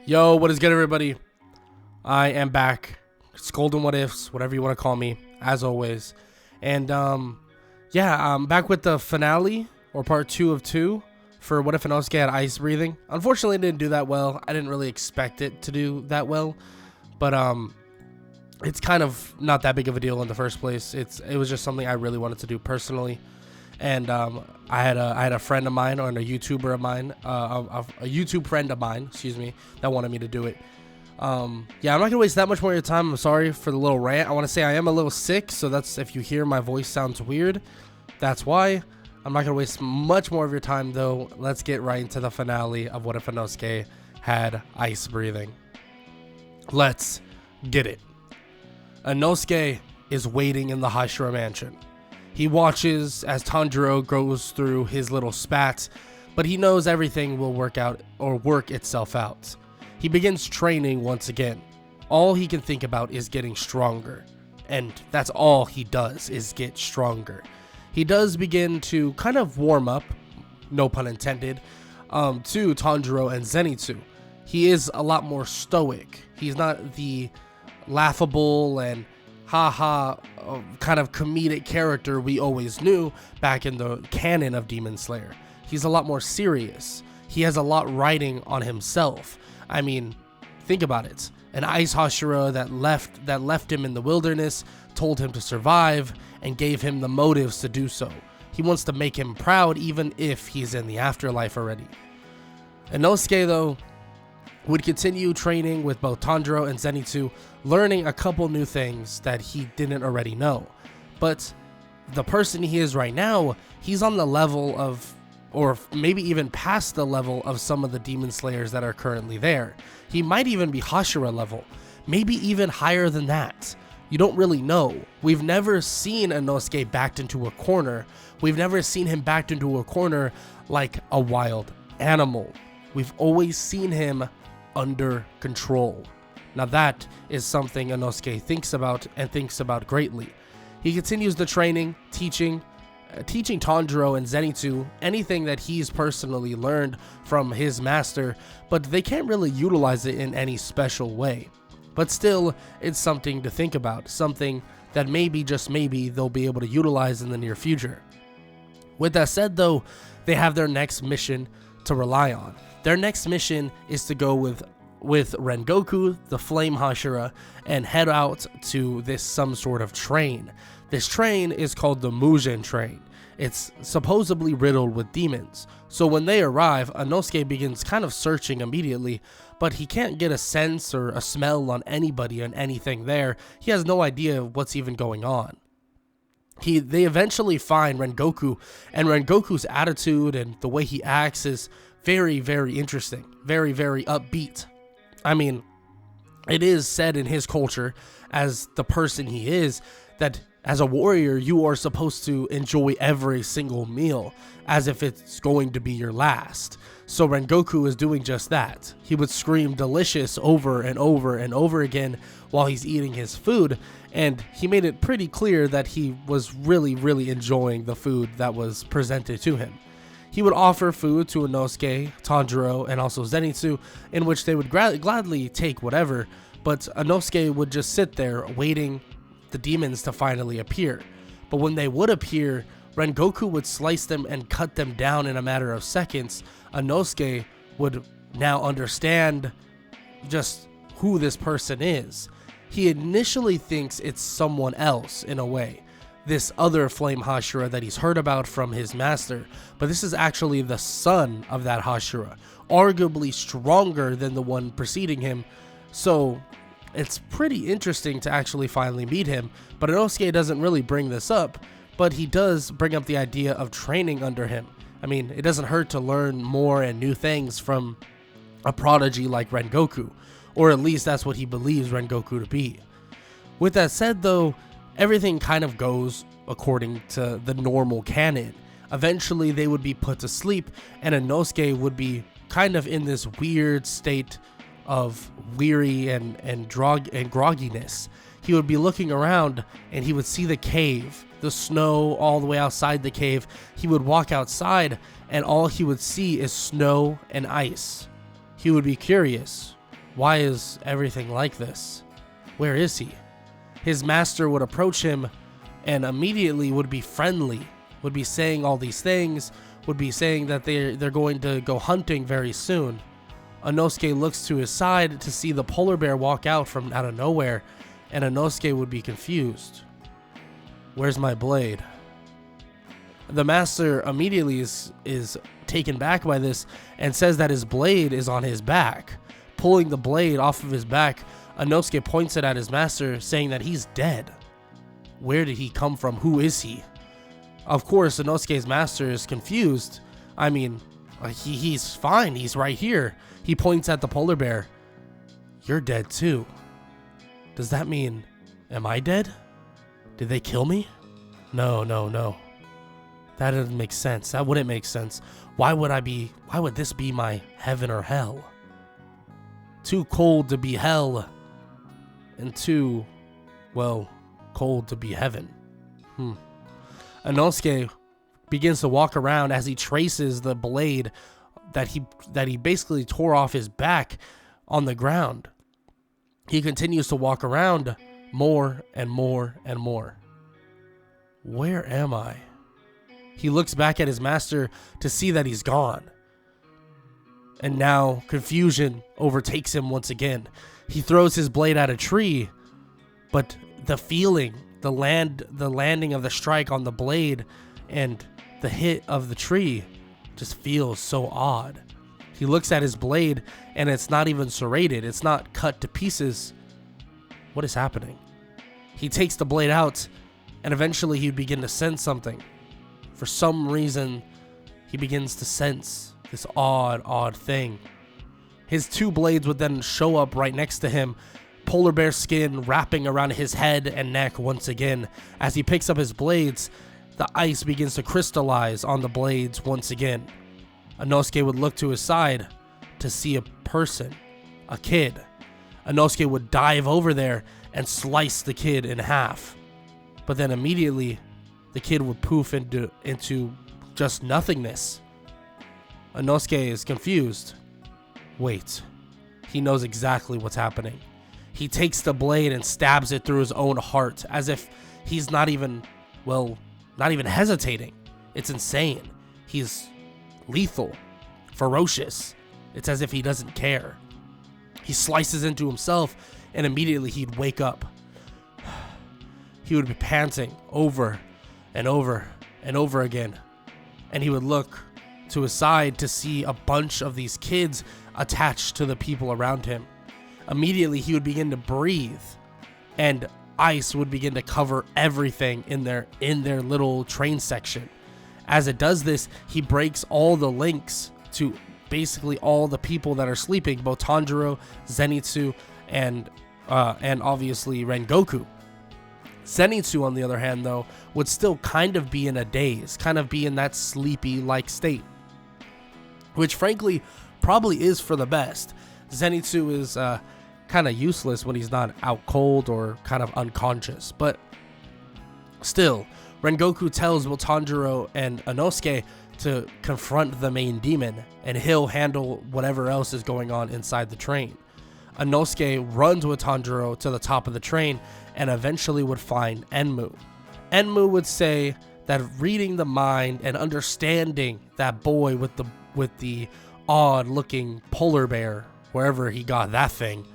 Yo, what is good, everybody? I am back. It's Golden What Ifs, whatever you want to call me, as always. And yeah, I'm back with the finale, or part 2 of 2, for What If Inosuke Had Ice Breathing. Unfortunately, it didn't do that well. I didn't really expect it to do that well, but it's kind of not that big of a deal in the first place. It was just something I really wanted to do personally. And I had a friend of mine, or a YouTuber of mine, a YouTube friend of mine, excuse me, that wanted me to do it. Yeah, I'm not gonna waste that much more of your time. I'm sorry for the little rant. I want to say I am a little sick, so that's, if you hear my voice sounds weird, that's why. I'm not gonna waste much more of your time though. Let's get right into the finale of What If Inosuke Had Ice Breathing. Let's get it. Inosuke is waiting in the Hashira mansion. He watches as Tanjiro goes through his little spats, but he knows everything will work itself out. He begins training once again. All he can think about is getting stronger, and that's all he does, is get stronger. He does begin to kind of warm up, no pun intended, to Tanjiro and Zenitsu. He is a lot more stoic. He's not the laughable and haha kind of comedic character we always knew back in the canon of Demon Slayer. He's a lot more serious. He has a lot riding on himself. I mean, think about it. An ice Hashira that left him in the wilderness, told him to survive, and gave him the motives to do so. He wants to make him proud even if he's in the afterlife already. Inosuke, though, would continue training with both Tanjiro and Zenitsu, learning a couple new things that he didn't already know. But the person he is right now, he's on the level of, or maybe even past the level of some of the Demon Slayers that are currently there. He might even be Hashira level, maybe even higher than that. You don't really know. We've never seen Inosuke backed into a corner. We've never seen him backed into a corner like a wild animal. We've always seen him under control. Now that is something Inosuke thinks about, and thinks about greatly. He continues the training, teaching Tanjiro and Zenitsu anything that he's personally learned from his master, but they can't really utilize it in any special way. But still, it's something to think about, something that maybe, just maybe, they'll be able to utilize in the near future. With that said though, they have their next mission to rely on. Their next mission is to go with Rengoku, the Flame Hashira, and head out to some sort of train. This train is called the Mugen train. It's supposedly riddled with demons. So when they arrive, Inosuke begins kind of searching immediately, but he can't get a sense or a smell on anybody and anything there. He has no idea what's even going on. They eventually find Rengoku, and Rengoku's attitude and the way he acts is very, very interesting, very, very upbeat. I mean, it is said in his culture, as the person he is, that as a warrior, you are supposed to enjoy every single meal as if it's going to be your last. So Rengoku is doing just that. He would scream delicious over and over and over again while he's eating his food, and he made it pretty clear that he was really, really enjoying the food that was presented to him. He would offer food to Inosuke, Tanjiro, and also Zenitsu, in which they would gladly take whatever, but Inosuke would just sit there waiting the demons to finally appear. But when they would appear, Rengoku would slice them and cut them down in a matter of seconds. Inosuke would now understand just who this person is. He initially thinks it's someone else in a way, this other Flame Hashira that he's heard about from his master, but this is actually the son of that Hashira, arguably stronger than the one preceding him. So it's pretty interesting to actually finally meet him, but Inosuke doesn't really bring this up, but he does bring up the idea of training under him. I mean, it doesn't hurt to learn more and new things from a prodigy like Rengoku, or at least that's what he believes Rengoku to be. With that said though, everything kind of goes according to the normal canon. Eventually they would be put to sleep, and Inosuke would be kind of in this weird state of weary and grogginess. He would be looking around and he would see the cave, the snow all the way outside the cave. He would walk outside and all he would see is snow and ice. He would be curious. Why is everything like this? Where is he? His master would approach him and immediately would be friendly, would be saying all these things, would be saying that they're going to go hunting very soon. Inosuke looks to his side to see the polar bear walk out from out of nowhere, and Inosuke would be confused. Where's my blade? The master immediately is taken back by this and says that his blade is on his back. Pulling the blade off of his back, Inosuke points it at his master, saying that he's dead. Where did he come from? Who is he? Of course, Inosuke's master is confused. I mean, he's fine. He's right here. He points at the polar bear. You're dead too. Does that mean, am I dead? Did they kill me? No. That doesn't make sense. That wouldn't make sense. Why would this be my heaven or hell? Too cold to be hell, and too, well, cold to be heaven. Inosuke begins to walk around as he traces the blade that he basically tore off his back on the ground. He continues to walk around more and more and more. Where am I? He looks back at his master to see that he's gone. And now confusion overtakes him once again. He throws his blade at a tree, but the feeling, the landing of the strike on the blade and the hit of the tree just feels so odd. He looks at his blade and it's not even serrated. It's not cut to pieces. What is happening? He takes the blade out and eventually he'd begin to sense something. For some reason, he begins to sense this odd thing. His two blades would then show up right next to him, polar bear skin wrapping around his head and neck once again. As he picks up his blades, the ice begins to crystallize on the blades once again. Inosuke would look to his side to see a person, a kid. Inosuke would dive over there and slice the kid in half. But then immediately, the kid would poof into just nothingness. Inosuke is confused. Wait, he knows exactly what's happening. He takes the blade and stabs it through his own heart as if he's not even hesitating. It's insane. He's lethal, ferocious. It's as if he doesn't care. He slices into himself and immediately he'd wake up. He would be panting over and over and over again. And he would look to his side to see a bunch of these kids attached to the people around him. Immediately he would begin to breathe and ice would begin to cover everything in their little train section. As it does this, he breaks all the links to basically all the people that are sleeping, both Tanjiro, Zenitsu, and obviously Rengoku. Zenitsu, on the other hand, though, would still kind of be in a daze, kind of be in that sleepy-like state, which frankly probably is for the best. Zenitsu is kind of useless when he's not out cold or kind of unconscious, but still, Rengoku tells Tanjiro and Inosuke to confront the main demon, and he'll handle whatever else is going on inside the train. Inosuke runs with Tanjiro to the top of the train and eventually would find Enmu. Enmu would say that reading the mind and understanding that boy with the odd looking polar bear, wherever he got that thing,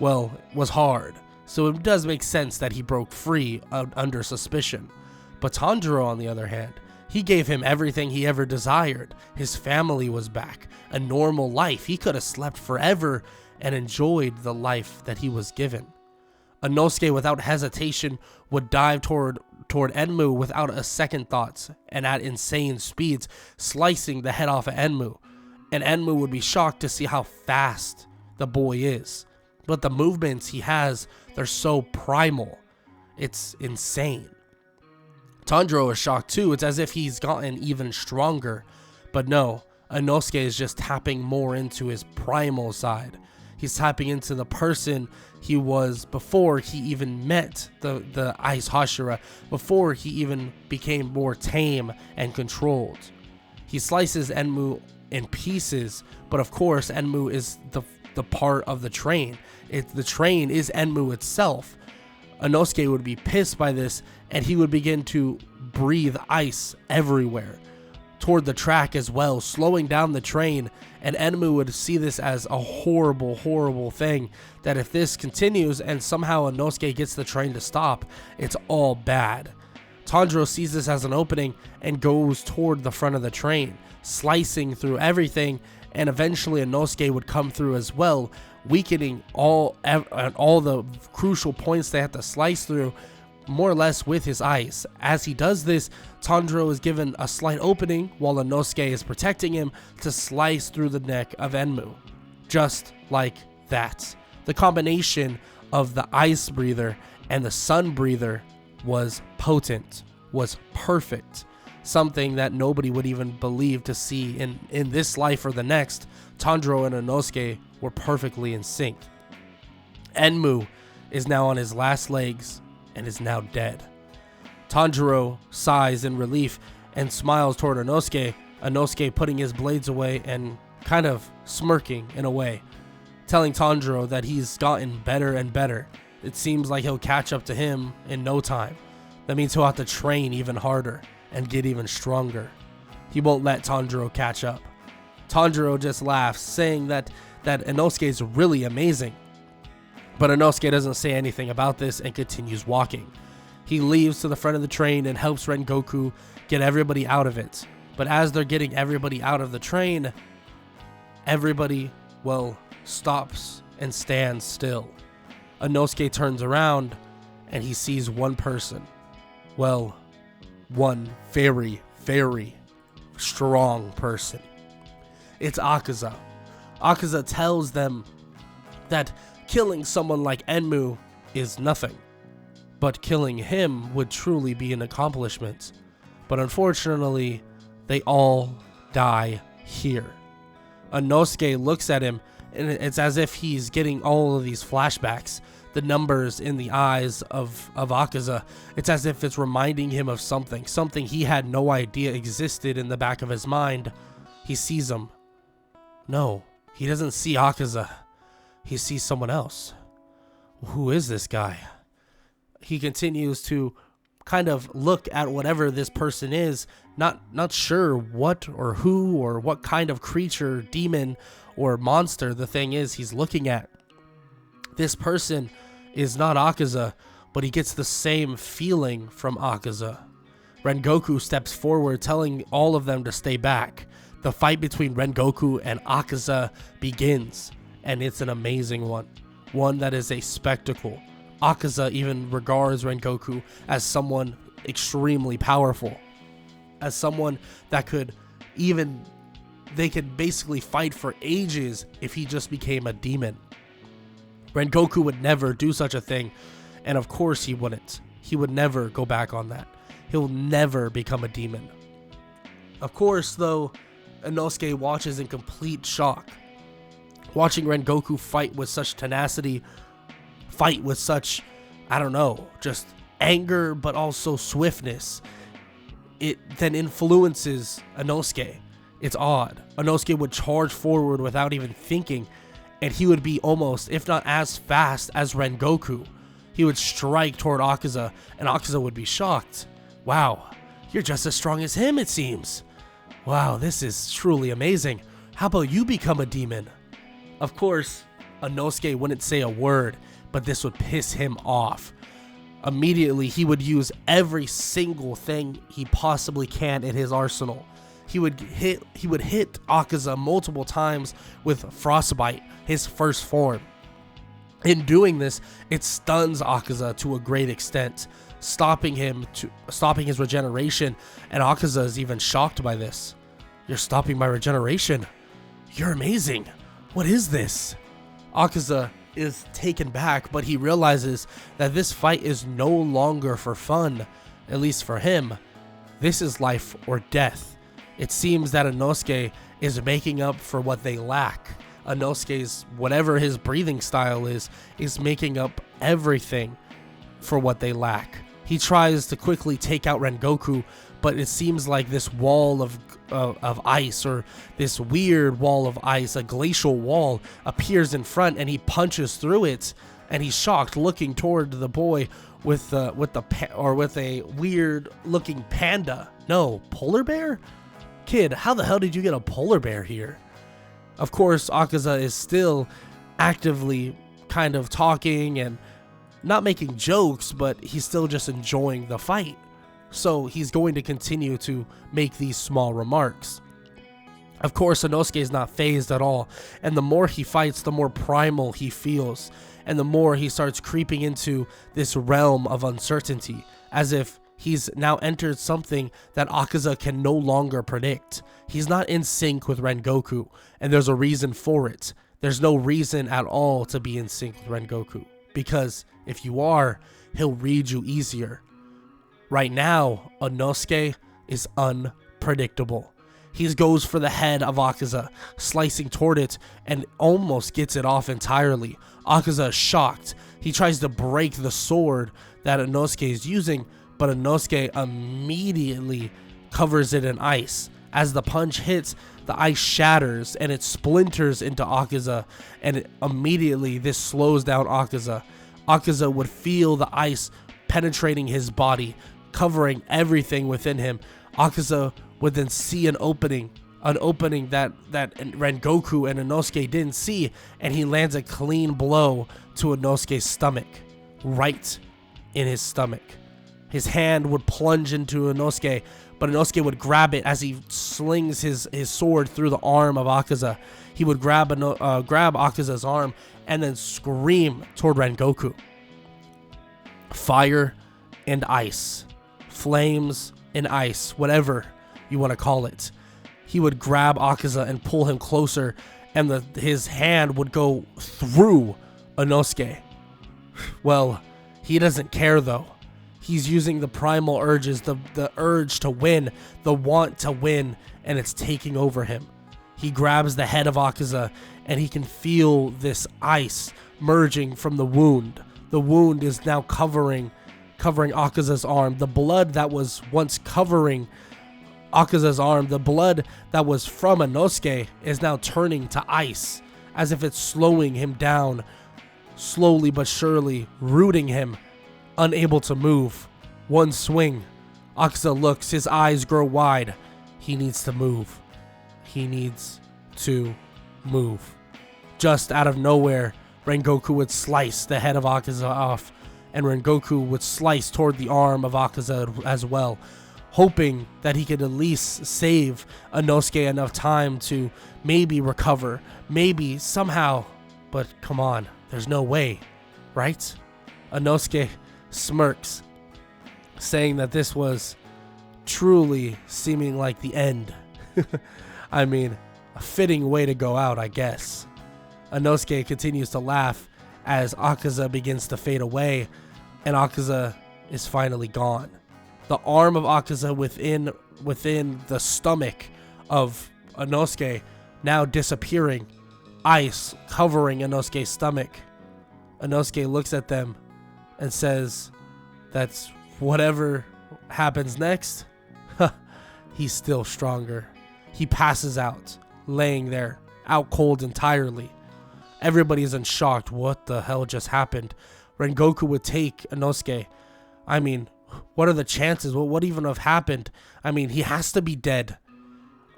well, was hard. So it does make sense that he broke free under suspicion. But Tanjiro, on the other hand, he gave him everything he ever desired. His family was back, a normal life. He could have slept forever and enjoyed the life that he was given. Inosuke, without hesitation, would dive toward Enmu without a second thought and at insane speeds, slicing the head off of Enmu. And Enmu would be shocked to see how fast the boy is. But the movements he has, they're so primal. It's insane. Tanjiro is shocked too. It's as if he's gotten even stronger. But no, Inosuke is just tapping more into his primal side. He's tapping into the person he was before he even met the Ice Hashira, before he even became more tame and controlled. He slices Enmu in pieces, but of course Enmu is the the part of the train. The train is Enmu itself. Inosuke would be pissed by this, and he would begin to breathe ice everywhere toward the track as well, slowing down the train. And Enmu would see this as a horrible, horrible thing, that if this continues and somehow Inosuke gets the train to stop, it's all bad. Tanjiro sees this as an opening and goes toward the front of the train, slicing through everything, and eventually Inosuke would come through as well, weakening all the crucial points they have to slice through, more or less with his ice. As he does this, Tanjiro is given a slight opening while Inosuke is protecting him to slice through the neck of Enmu. Just like that. The combination of the ice breather and the sun breather was potent, was perfect. Something that nobody would even believe to see in this life or the next. Tanjiro and Inosuke were perfectly in sync. Enmu is now on his last legs and is now dead. Tanjiro sighs in relief and smiles toward Inosuke, Inosuke putting his blades away and kind of smirking in a way, telling Tanjiro that he's gotten better and better. It seems like he'll catch up to him in no time. That means he'll have to train even harder and get even stronger. He won't let Tanjiro catch up. Tanjiro just laughs, saying that Inosuke is really amazing. But Inosuke doesn't say anything about this and continues walking. He leaves to the front of the train and helps Rengoku get everybody out of it. But as they're getting everybody out of the train, everybody, stops and stands still. Inosuke turns around and he sees one person. One very, very strong person. It's Akaza. Akaza tells them that killing someone like Enmu is nothing, but killing him would truly be an accomplishment. But unfortunately, they all die here. Inosuke looks at him, and it's as if he's getting all of these flashbacks. The numbers in the eyes of Akaza, it's as if it's reminding him of something he had no idea existed in the back of his mind. He sees him. No, he doesn't see Akaza. He sees someone else. Who is this guy? He continues to kind of look at whatever this person is, not sure what or who or what kind of creature, demon, or monster the thing is he's looking at. This person is not Akaza, but he gets the same feeling from Akaza. Rengoku steps forward, telling all of them to stay back. The fight between Rengoku and Akaza begins, and it's an amazing one. One that is a spectacle. Akaza even regards Rengoku as someone extremely powerful. As someone that they could basically fight for ages if he just became a demon. Rengoku would never do such a thing, and of course he wouldn't. He would never go back on that. He'll never become a demon. Of course, though, Inosuke watches in complete shock. Watching Rengoku fight with such tenacity, fight with such, just anger, but also swiftness. It then influences Inosuke. It's odd. Inosuke would charge forward without even thinking, and he would be almost, if not as fast as Rengoku. He would strike toward Akaza, and Akaza would be shocked. Wow, you're just as strong as him, it seems. Wow, this is truly amazing. How about you become a demon? Of course, Inosuke wouldn't say a word, but this would piss him off. Immediately, he would use every single thing he possibly can in his arsenal. He would hit Akaza multiple times with Frostbite, his first form. In doing this, it stuns Akaza to a great extent, stopping his regeneration, and Akaza is even shocked by this. You're stopping my regeneration? You're amazing. What is this? Akaza is taken back, but he realizes that this fight is no longer for fun, at least for him. This is life or death. It seems that Inosuke is making up for what they lack. Inosuke's, whatever his breathing style is making up everything for what they lack. He tries to quickly take out Rengoku, but it seems like this wall of of ice, or this weird wall of ice, a glacial wall, appears in front, and he punches through it, and he's shocked, looking toward the boy with a weird looking panda. No, polar bear? Kid, how the hell did you get a polar bear here? Of course, Akaza is still actively kind of talking and not making jokes, but he's still just enjoying the fight. So he's going to continue to make these small remarks. Of course, Inosuke is not fazed at all, and the more he fights, the more primal he feels, and the more he starts creeping into this realm of uncertainty, as if he's now entered something that Akaza can no longer predict. He's not in sync with Rengoku, and there's a reason for it. There's no reason at all to be in sync with Rengoku, because if you are, he'll read you easier. Right now, Inosuke is unpredictable. He goes for the head of Akaza, slicing toward it, and almost gets it off entirely. Akaza is shocked. He tries to break the sword that Inosuke is using, but Inosuke immediately covers it in ice. As the punch hits, the ice shatters and it splinters into Akaza, and immediately this slows down Akaza. Akaza would feel the ice penetrating his body, covering everything within him. Akaza would then see an opening that Rengoku and Inosuke didn't see, and he lands a clean blow to Inosuke's stomach, right in his stomach. His hand would plunge into Inosuke, but Inosuke would grab it as he slings his sword through the arm of Akaza. He would grab Akaza's arm and then scream toward Rengoku. Fire and ice, flames and ice, whatever you want to call it. He would grab Akaza and pull him closer, and his hand would go through Inosuke. Well, he doesn't care though. He's using the primal urges, the urge to win, the want to win, and it's taking over him. He grabs the head of Akaza, and he can feel this ice merging from the wound. The wound is now covering Akaza's arm. The blood that was once covering Akaza's arm, the blood that was from Inosuke, is now turning to ice, as if it's slowing him down, slowly but surely, rooting him, unable to move. One swing, Akaza looks, his eyes grow wide. He needs to move. He needs to move. Just out of nowhere, Rengoku would slice the head of Akaza off, and Rengoku would slice toward the arm of Akaza as well, hoping that he could at least save Inosuke enough time to maybe recover, maybe somehow, but come on, there's no way, right? Inosuke smirks, saying that this was truly seeming like the end. I mean, a fitting way to go out, I guess. Inosuke continues to laugh as Akaza begins to fade away, and Akaza is finally gone. The arm of Akaza within the stomach of Inosuke now disappearing, ice covering Inosuke's stomach. Inosuke looks at them and says, "That's whatever happens next." He's still stronger. He passes out, laying there, out cold entirely. Everybody's in shock. What the hell just happened? Rengoku would take Inosuke. I mean, what are the chances? What even have happened? I mean, he has to be dead.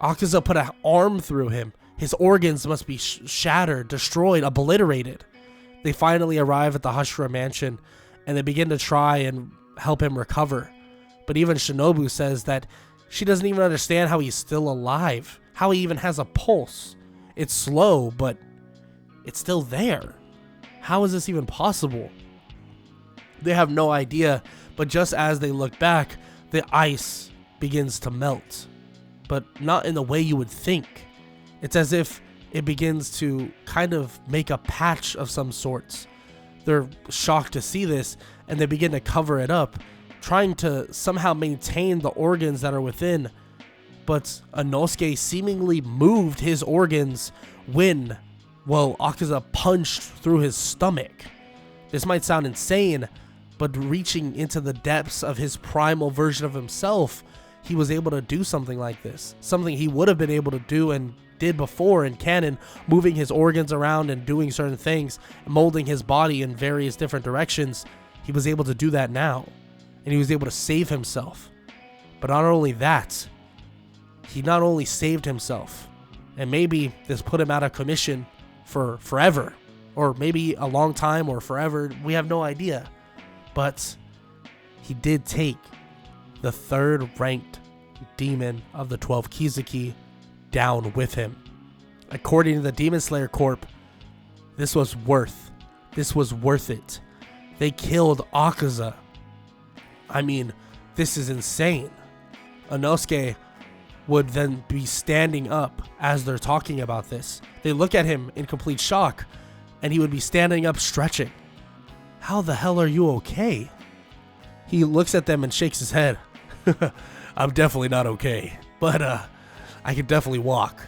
Akaza put an arm through him. His organs must be shattered, destroyed, obliterated. They finally arrive at the Hashira mansion, and they begin to try and help him recover. But even Shinobu says that she doesn't even understand how he's still alive, how he even has a pulse. It's slow, but it's still there. How is this even possible? They have no idea, but just as they look back, the ice begins to melt. But not in the way you would think. It's as if it begins to kind of make a patch of some sorts. They're shocked to see this, and they begin to cover it up, trying to somehow maintain the organs that are within. But Inosuke seemingly moved his organs when, well, Akaza punched through his stomach. This might sound insane, but reaching into the depths of his primal version of himself, he was able to do something like this. Something he would have been able to do and did before in canon, moving his organs around and doing certain things, molding his body in various different directions. He was able to do that now, and he was able to save himself. But not only that, he not only saved himself, and maybe this put him out of commission for forever, or maybe a long time or forever, we have no idea. But he did take the third ranked demon of the 12 Kizuki down with him. According to the Demon Slayer Corp, this was worth it. They killed Akaza. I mean, this is insane. Inosuke would then be standing up as they're talking about this. They look at him in complete shock, and he would be standing up stretching. How the hell are you okay? He looks at them and shakes his head. I'm definitely not okay, but I can definitely walk.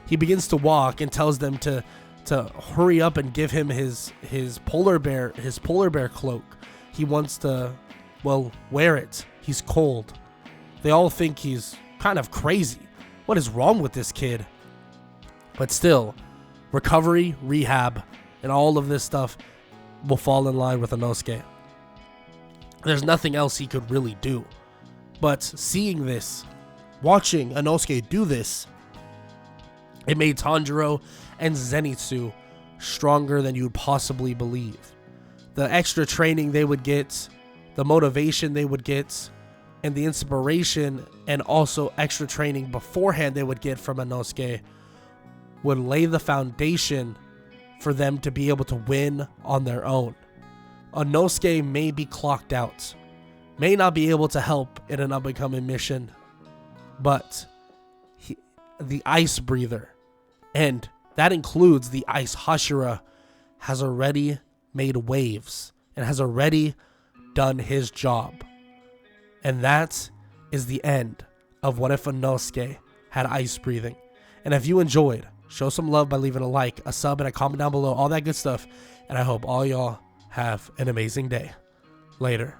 He begins to walk and tells them to hurry up and give him his polar bear cloak. He wants to, well, wear it. He's cold. They all think he's kind of crazy. What is wrong with this kid? But still, recovery, rehab, and all of this stuff will fall in line with Inosuke. There's nothing else he could really do. But seeing this, watching Inosuke do this, it made Tanjiro and Zenitsu stronger than you'd possibly believe. The extra training they would get, the motivation they would get, and the inspiration and also extra training beforehand they would get from Inosuke would lay the foundation for them to be able to win on their own. Inosuke may be clocked out, may not be able to help in an up-and-coming mission, but the Ice Breather, and that includes the Ice Hashira, has already made waves and has already done his job. And that is the end of What If Inosuke Had Ice Breathing. And if you enjoyed, show some love by leaving a like, a sub, and a comment down below, all that good stuff. And I hope all y'all have an amazing day. Later.